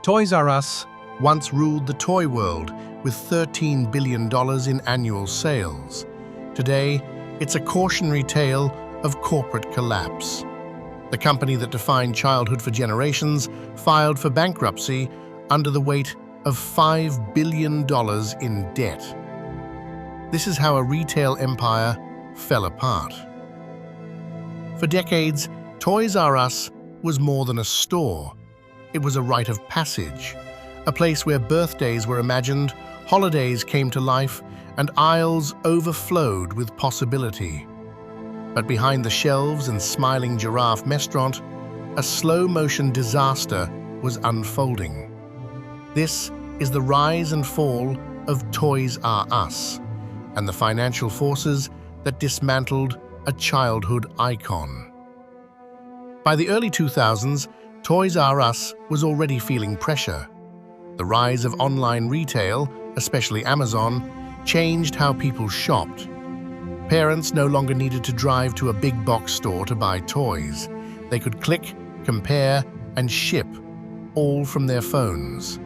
Toys R Us once ruled the toy world with $13 billion in annual sales. Today, it's a cautionary tale of corporate collapse. The company that defined childhood for generations filed for bankruptcy under the weight of $5 billion in debt. This is how a retail empire fell apart. For decades, Toys R Us was more than a store. It was a rite of passage, a place where birthdays were imagined, holidays came to life, and aisles overflowed with possibility. But behind the shelves and smiling giraffe restaurant, a slow-motion disaster was unfolding. This is the rise and fall of Toys R Us and the financial forces that dismantled a childhood icon. By the early 2000s, Toys R Us was already feeling pressure. The rise of online retail, especially Amazon, changed how people shopped. Parents no longer needed to drive to a big box store to buy toys. They could click, compare, and ship, all from their phones.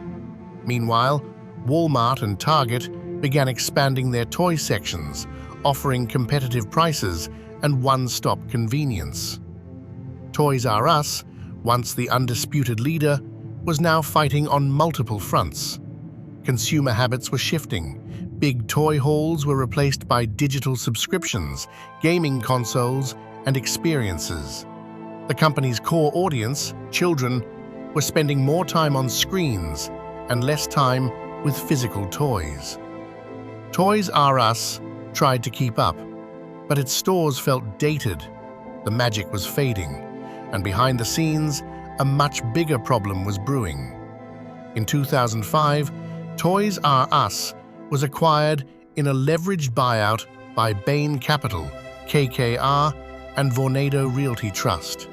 Meanwhile, Walmart and Target began expanding their toy sections, offering competitive prices and one-stop convenience. Toys R Us, once the undisputed leader, was now fighting on multiple fronts. Consumer habits were shifting. Big toy hauls were replaced by digital subscriptions, gaming consoles, and experiences. The company's core audience, children, were spending more time on screens and less time with physical toys. Toys R Us tried to keep up, but its stores felt dated. The magic was fading, and behind the scenes, a much bigger problem was brewing. In 2005, Toys R Us was acquired in a leveraged buyout by Bain Capital, KKR, and Vornado Realty Trust.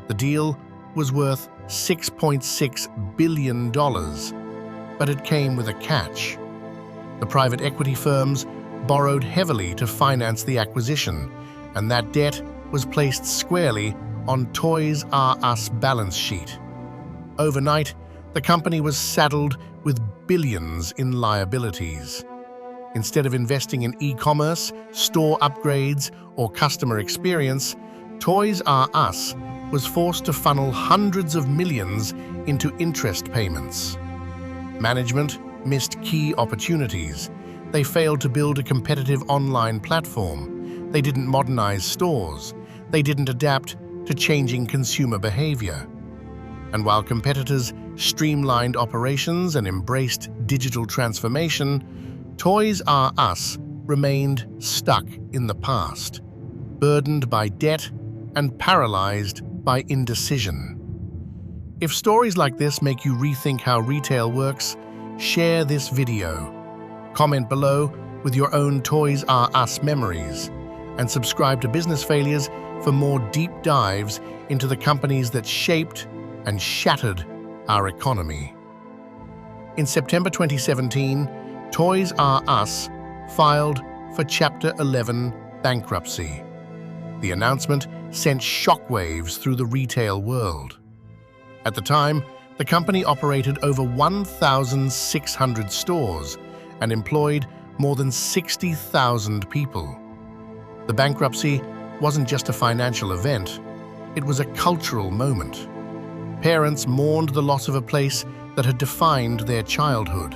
The deal was worth $6.6 billion, but it came with a catch. The private equity firms borrowed heavily to finance the acquisition, and that debt was placed squarely on Toys R Us balance sheet. Overnight, the company was saddled with billions in liabilities. Instead of investing in e-commerce, store upgrades, or customer experience, Toys R Us was forced to funnel hundreds of millions into interest payments. Management missed key opportunities. They failed to build a competitive online platform. They didn't modernize stores. They didn't adapt to changing consumer behavior. And while competitors streamlined operations and embraced digital transformation, Toys R Us remained stuck in the past, burdened by debt and paralyzed by indecision. If stories like this make you rethink how retail works, share this video. Comment below with your own Toys R Us memories, and subscribe to Business Failures for more deep dives into the companies that shaped and shattered our economy. In September 2017, Toys R Us filed for Chapter 11 bankruptcy. The announcement sent shockwaves through the retail world. At the time, the company operated over 1,600 stores and employed more than 60,000 people. The bankruptcy wasn't just a financial event, it was a cultural moment. Parents mourned the loss of a place that had defined their childhood.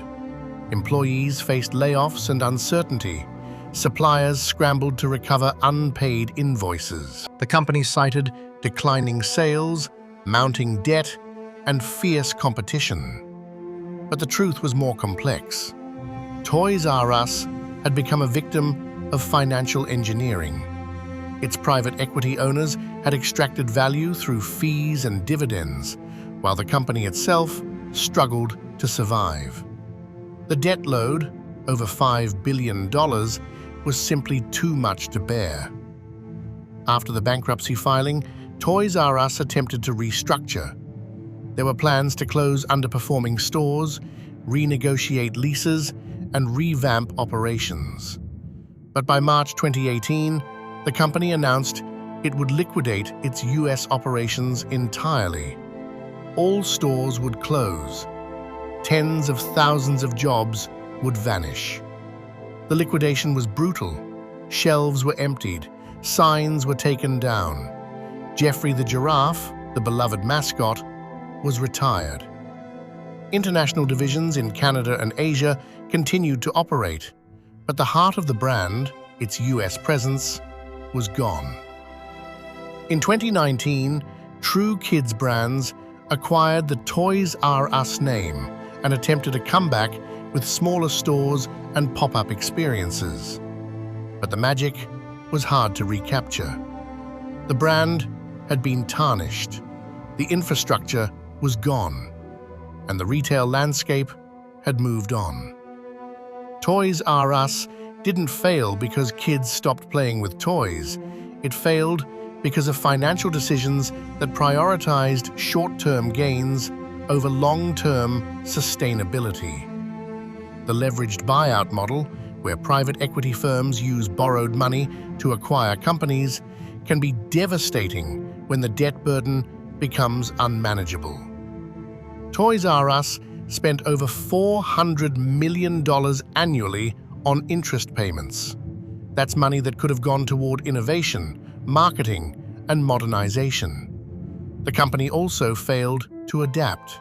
Employees faced layoffs and uncertainty. Suppliers scrambled to recover unpaid invoices. The company cited declining sales, mounting debt, and fierce competition. But the truth was more complex. Toys R Us had become a victim of financial engineering. Its private equity owners had extracted value through fees and dividends, while the company itself struggled to survive. The debt load, over $5 billion, was simply too much to bear. After the bankruptcy filing, Toys R Us attempted to restructure. There were plans to close underperforming stores, renegotiate leases, and revamp operations. But by March 2018, the company announced it would liquidate its US operations entirely. All stores would close, tens of thousands of jobs would vanish. The liquidation was brutal. Shelves were emptied, signs were taken down. Geoffrey the giraffe, the beloved mascot, was retired. International divisions in Canada and Asia continued to operate, but the heart of the brand, its US presence, was gone. In 2019, True Kids Brands acquired the Toys R Us name and attempted a comeback with smaller stores and pop-up experiences. But the magic was hard to recapture. The brand had been tarnished, the infrastructure was gone, and the retail landscape had moved on. Toys R Us didn't fail because kids stopped playing with toys. It failed because of financial decisions that prioritized short-term gains over long-term sustainability. The leveraged buyout model, where private equity firms use borrowed money to acquire companies, can be devastating when the debt burden becomes unmanageable. Toys R Us spent over $400 million annually on interest payments. That's money that could have gone toward innovation, marketing, and modernization. The company also failed to adapt.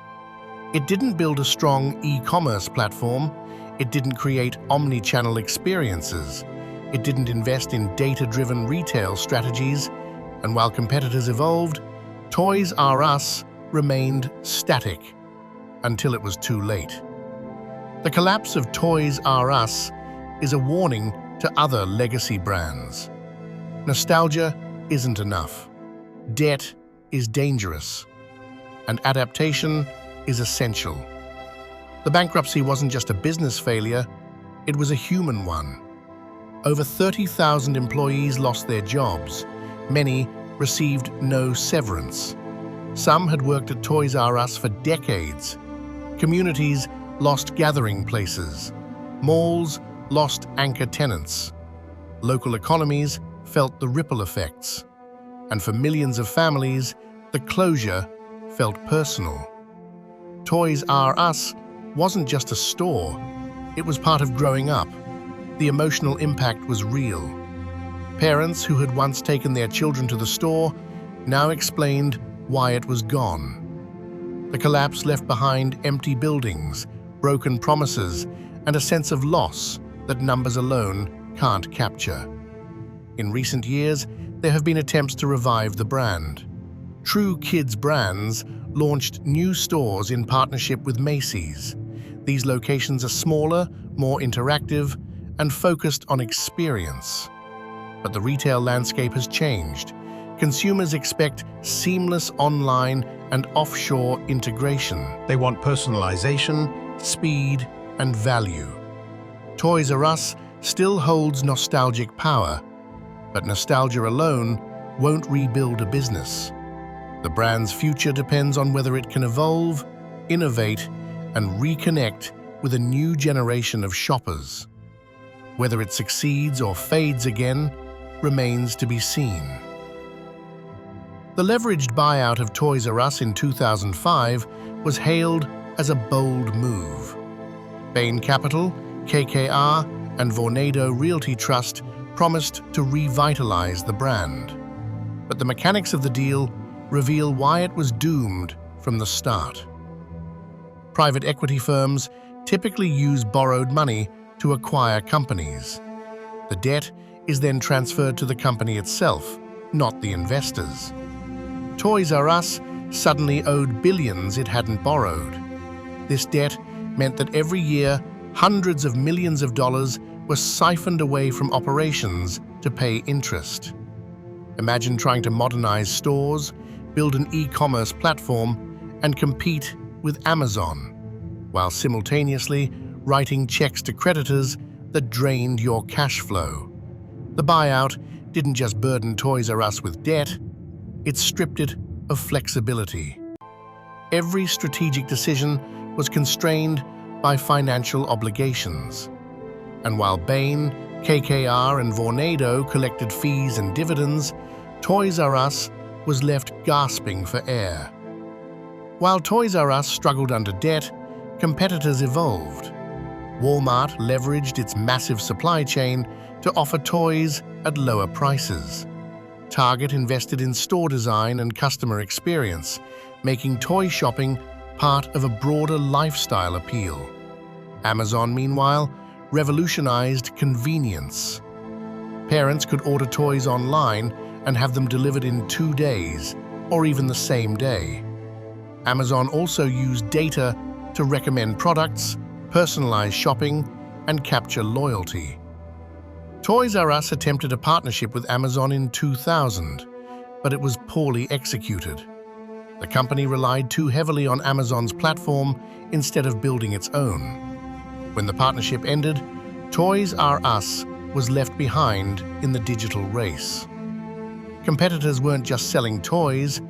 It didn't build a strong e-commerce platform. It didn't create omni-channel experiences. It didn't invest in data-driven retail strategies. And while competitors evolved, Toys R Us remained static until it was too late. The collapse of Toys R Us is a warning to other legacy brands. Nostalgia isn't enough. Debt is dangerous. And adaptation is essential. The bankruptcy wasn't just a business failure, it was a human one. Over 30,000 employees lost their jobs. Many received no severance. Some had worked at Toys R Us for decades. Communities lost gathering places. Malls lost anchor tenants. Local economies felt the ripple effects. And for millions of families, the closure felt personal. Toys R Us wasn't just a store, it was part of growing up. The emotional impact was real. Parents who had once taken their children to the store now explained why it was gone. The collapse left behind empty buildings, broken promises, and a sense of loss that numbers alone can't capture. In recent years, there have been attempts to revive the brand. True Kids Brands launched new stores in partnership with Macy's. These locations are smaller, more interactive, and focused on experience. But the retail landscape has changed. Consumers expect seamless online and offshore integration. They want personalization, speed, and value. Toys R Us still holds nostalgic power, but nostalgia alone won't rebuild a business. The brand's future depends on whether it can evolve, innovate, and reconnect with a new generation of shoppers. Whether it succeeds or fades again remains to be seen. The leveraged buyout of Toys R Us in 2005 was hailed as a bold move. Bain Capital, KKR, and Vornado Realty Trust promised to revitalize the brand. But the mechanics of the deal reveal why it was doomed from the start. Private equity firms typically use borrowed money to acquire companies. The debt is then transferred to the company itself, not the investors. Toys R Us suddenly owed billions it hadn't borrowed. This debt meant that every year, hundreds of millions of dollars were siphoned away from operations to pay interest. Imagine trying to modernize stores, build an e-commerce platform, and compete with Amazon, while simultaneously writing checks to creditors that drained your cash flow. The buyout didn't just burden Toys R Us with debt, it stripped it of flexibility. Every strategic decision was constrained by financial obligations. And while Bain, KKR, and Vornado collected fees and dividends, Toys R Us was left gasping for air. While Toys R Us struggled under debt, competitors evolved. Walmart leveraged its massive supply chain to offer toys at lower prices. Target invested in store design and customer experience, making toy shopping part of a broader lifestyle appeal. Amazon, meanwhile, revolutionized convenience. Parents could order toys online and have them delivered in 2 days, or even the same day. Amazon also used data to recommend products, personalize shopping, and capture loyalty. Toys R Us attempted a partnership with Amazon in 2000, but it was poorly executed. The company relied too heavily on Amazon's platform instead of building its own. When the partnership ended, Toys R Us was left behind in the digital race. Competitors weren't just selling toys,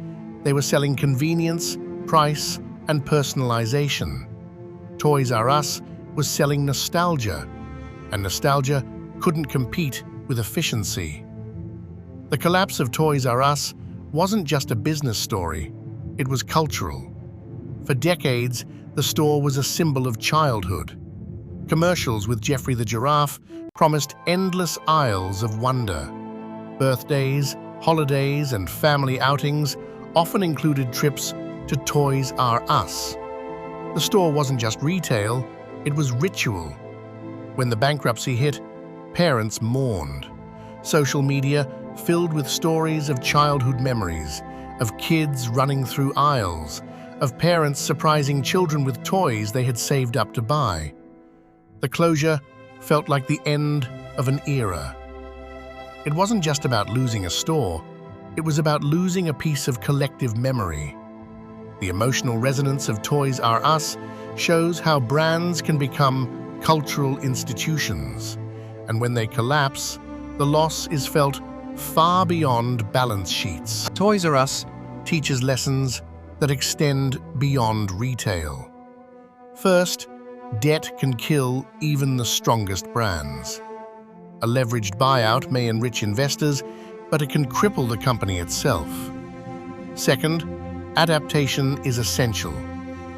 they were selling convenience, price, and personalization. Toys R Us was selling nostalgia, and nostalgia couldn't compete with efficiency. The collapse of Toys R Us wasn't just a business story, it was cultural. For decades, the store was a symbol of childhood. Commercials with Geoffrey the Giraffe promised endless aisles of wonder. Birthdays, holidays, and family outings often included trips to Toys R Us. The store wasn't just retail, it was ritual. When the bankruptcy hit, parents mourned. Social media filled with stories of childhood memories, of kids running through aisles, of parents surprising children with toys they had saved up to buy. The closure felt like the end of an era. It wasn't just about losing a store, it was about losing a piece of collective memory. The emotional resonance of Toys R Us shows how brands can become cultural institutions, and when they collapse, the loss is felt far beyond balance sheets. Toys R Us teaches lessons that extend beyond retail. First, debt can kill even the strongest brands. A leveraged buyout may enrich investors, but it can cripple the company itself. Second, adaptation is essential.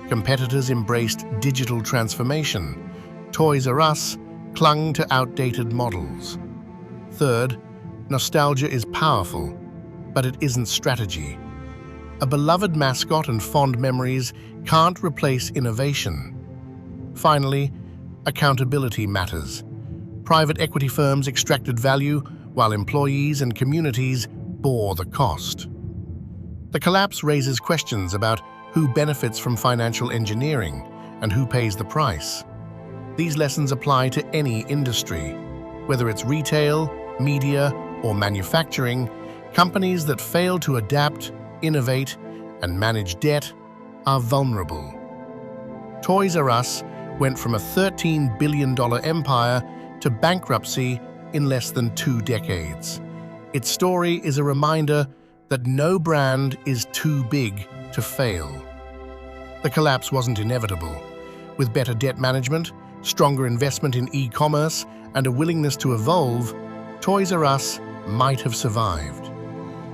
Competitors embraced digital transformation. Toys R Us clung to outdated models. Third, nostalgia is powerful, but it isn't strategy. A beloved mascot and fond memories can't replace innovation. Finally, accountability matters. Private equity firms extracted value while employees and communities bore the cost. The collapse raises questions about who benefits from financial engineering and who pays the price. These lessons apply to any industry. Whether it's retail, media, or manufacturing, companies that fail to adapt, innovate, and manage debt are vulnerable. Toys R Us went from a $13 billion empire to bankruptcy in less than 2 decades. Its story is a reminder that no brand is too big to fail. The collapse wasn't inevitable. With better debt management, stronger investment in e-commerce, and a willingness to evolve, Toys R Us might have survived.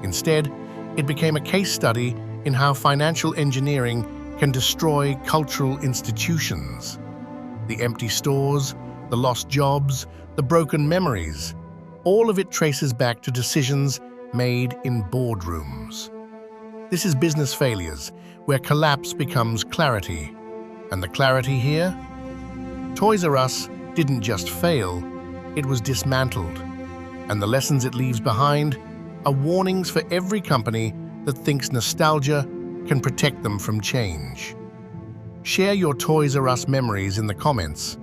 Instead, it became a case study in how financial engineering can destroy cultural institutions. The empty stores, the lost jobs, the broken memories, all of it traces back to decisions made in boardrooms. This is business failures, where collapse becomes clarity. And the clarity here? Toys R Us didn't just fail, it was dismantled. And the lessons it leaves behind are warnings for every company that thinks nostalgia can protect them from change. Share your Toys R Us memories in the comments.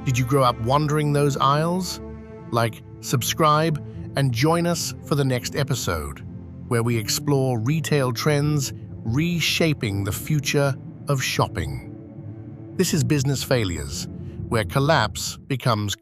Did you grow up wandering those aisles? Like, subscribe, and join us for the next episode, where we explore retail trends reshaping the future of shopping. This is Business Failures, where collapse becomes